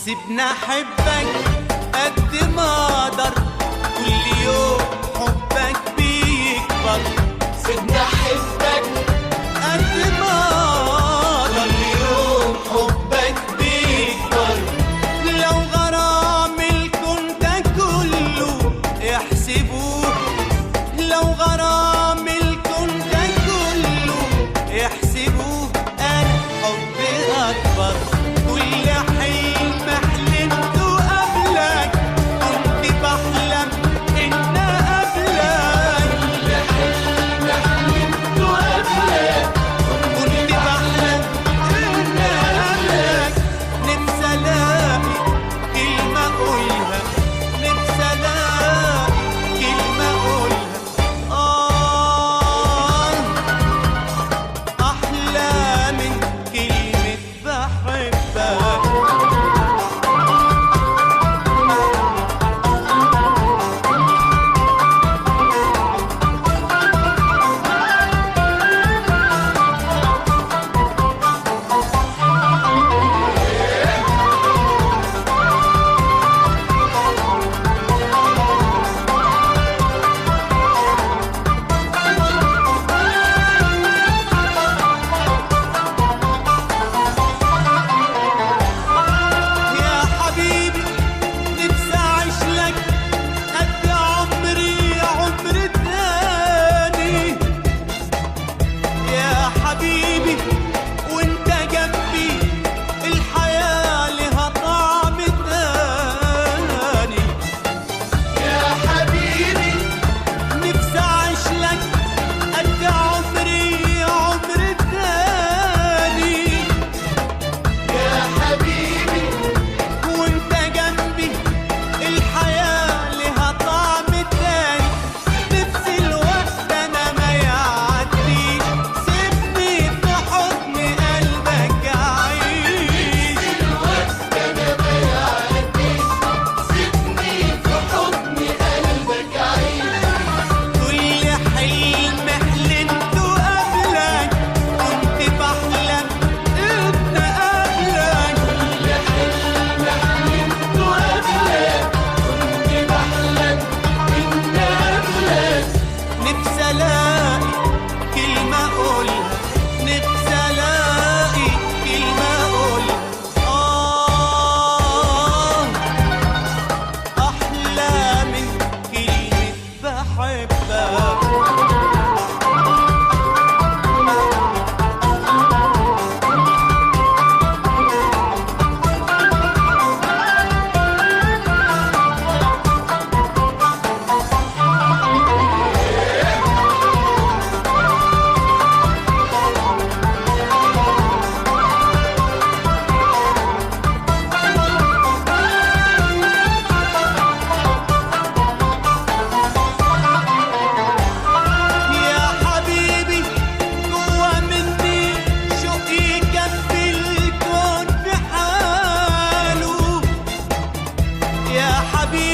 سيبني احبك قد ما اقدر، كل يوم حبك بيكبر. سيبني احبك قد ما اقدر، كل يوم حبك بيكبر. لو غرام الكون ده كله احسبوه، لو غرام الكون ده كله احسبوه، انا حبي اكبر. كل حلم حلمته قبلك، كنت بحلم ان اقابلك. كل حلم حلمته قبلك كنت بحلم ان اقابلك. نفسي الاقي كلمة اقولها، نفسي الاقي كلمة اقولها. احلى من كلمة بحبك. يا حبيبي نفسي اعيش لك قد عمري عمر تاني. يا حبيبي وانت جنبي الحياة لها طعم تاني. يا حبيبي نفسي اعيش لك قد عمري عمر تاني. يا حبيبي وانت جنبي الحياة لها طعم تاني. نفسي الوقت انا ما يعديش، سيبني في حضن قلبك اعيش. الوقت انا ما يعديش، سيبني في حضن قلبك اعيش. كل حلم حلمته قبلك، كنت بحلم ان اقابلك. كل حلم حلمته قبلك، كنت بحلم ان اقابلك. نفسي الاقي كلمة اقولها، نفسي الاقي كلمة اقولها. احلى من كلمة بحبك. يا حبيبي جوا مني شوق يكفي الكون في حاله. يا حبيبي